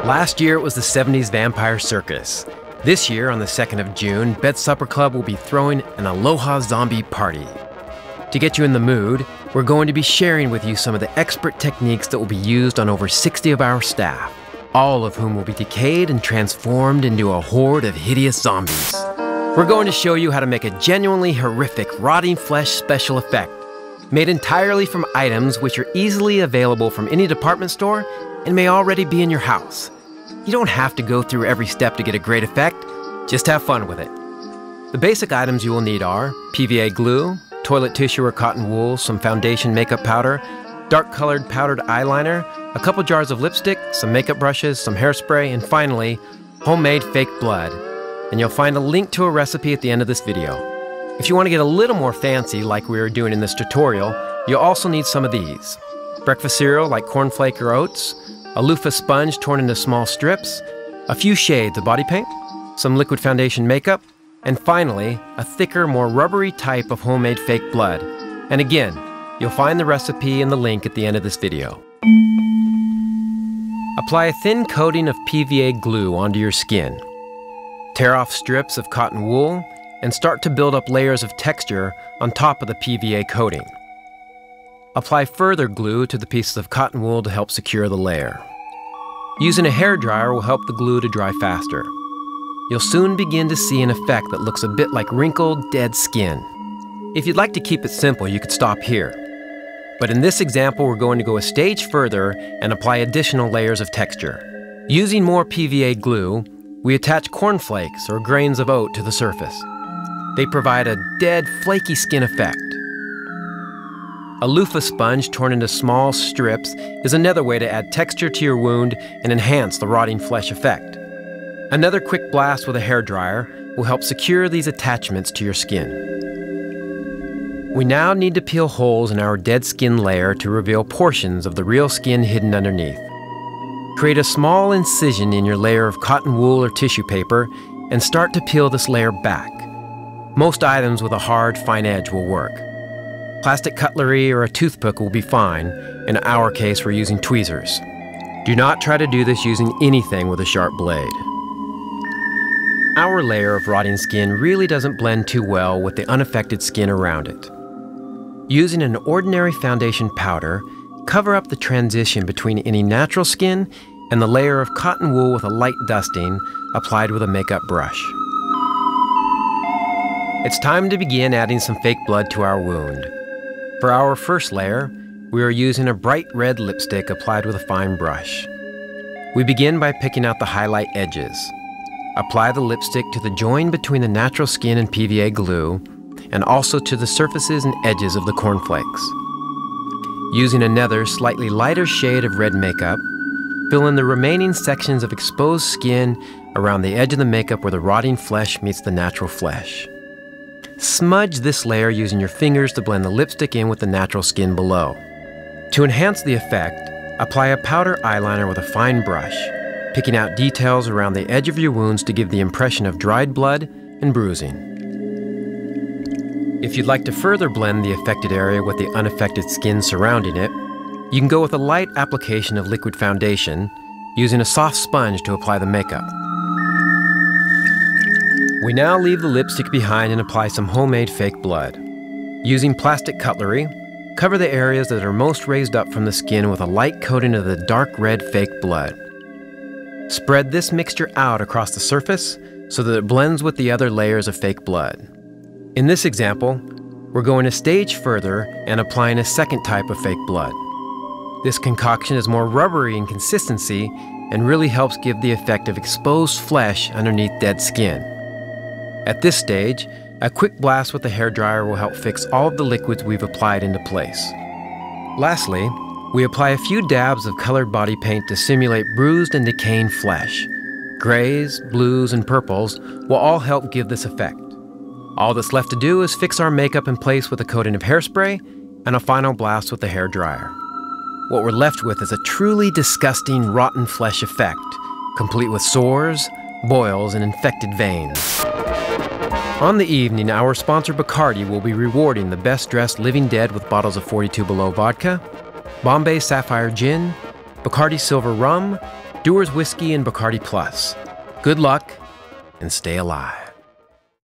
Last year it was the 70s Vampire Circus. This year, on the 2nd of June, Bed Supper Club will be throwing an Aloha zombie party. To get you in the mood, we're going to be sharing with you some of the expert techniques that will be used on over 60 of our staff, all of whom will be decayed and transformed into a horde of hideous zombies. We're going to show you how to make a genuinely horrific rotting flesh special effect, made entirely from items which are easily available from any department store and may already be in your house. You don't have to go through every step to get a great effect, just have fun with it. The basic items you will need are PVA glue, toilet tissue or cotton wool, some foundation makeup powder, dark-colored powdered eyeliner, a couple jars of lipstick, some makeup brushes, some hairspray, and finally, homemade fake blood. And you'll find a link to a recipe at the end of this video. If you want to get a little more fancy, like we are doing in this tutorial, you'll also need some of these. Breakfast cereal like cornflake or oats, a loofah sponge torn into small strips, a few shades of body paint, some liquid foundation makeup, and finally, a thicker, more rubbery type of homemade fake blood. And again, you'll find the recipe in the link at the end of this video. Apply a thin coating of PVA glue onto your skin. Tear off strips of cotton wool and start to build up layers of texture on top of the PVA coating. Apply further glue to the pieces of cotton wool to help secure the layer. Using a hairdryer will help the glue to dry faster. You'll soon begin to see an effect that looks a bit like wrinkled, dead skin. If you'd like to keep it simple, you could stop here. But in this example, we're going to go a stage further and apply additional layers of texture. Using more PVA glue, we attach cornflakes or grains of oat to the surface. They provide a dead, flaky skin effect. A loofah sponge torn into small strips is another way to add texture to your wound and enhance the rotting flesh effect. Another quick blast with a hairdryer will help secure these attachments to your skin. We now need to peel holes in our dead skin layer to reveal portions of the real skin hidden underneath. Create a small incision in your layer of cotton wool or tissue paper and start to peel this layer back. Most items with a hard, fine edge will work. Plastic cutlery or a toothpick will be fine. In our case, we're using tweezers. Do not try to do this using anything with a sharp blade. Our layer of rotting skin really doesn't blend too well with the unaffected skin around it. Using an ordinary foundation powder, cover up the transition between any natural skin and the layer of cotton wool with a light dusting applied with a makeup brush. It's time to begin adding some fake blood to our wound. For our first layer, we are using a bright red lipstick applied with a fine brush. We begin by picking out the highlight edges. Apply the lipstick to the join between the natural skin and PVA glue, and also to the surfaces and edges of the cornflakes. Using another slightly lighter shade of red makeup, fill in the remaining sections of exposed skin around the edge of the makeup where the rotting flesh meets the natural flesh. Smudge this layer using your fingers to blend the lipstick in with the natural skin below. To enhance the effect, apply a powder eyeliner with a fine brush, picking out details around the edge of your wounds to give the impression of dried blood and bruising. If you'd like to further blend the affected area with the unaffected skin surrounding it, you can go with a light application of liquid foundation, using a soft sponge to apply the makeup. We now leave the lipstick behind and apply some homemade fake blood. Using plastic cutlery, cover the areas that are most raised up from the skin with a light coating of the dark red fake blood. Spread this mixture out across the surface so that it blends with the other layers of fake blood. In this example, we're going a stage further and applying a second type of fake blood. This concoction is more rubbery in consistency and really helps give the effect of exposed flesh underneath dead skin. At this stage, a quick blast with the hairdryer will help fix all of the liquids we've applied into place. Lastly, we apply a few dabs of colored body paint to simulate bruised and decaying flesh. Grays, blues, and purples will all help give this effect. All that's left to do is fix our makeup in place with a coating of hairspray and a final blast with the hairdryer. What we're left with is a truly disgusting, rotten flesh effect, complete with sores, boils, and infected veins. On the evening, our sponsor Bacardi will be rewarding the best-dressed living dead with bottles of 42 Below vodka, Bombay Sapphire Gin, Bacardi Silver Rum, Dewar's Whiskey and Bacardi Plus. Good luck and stay alive.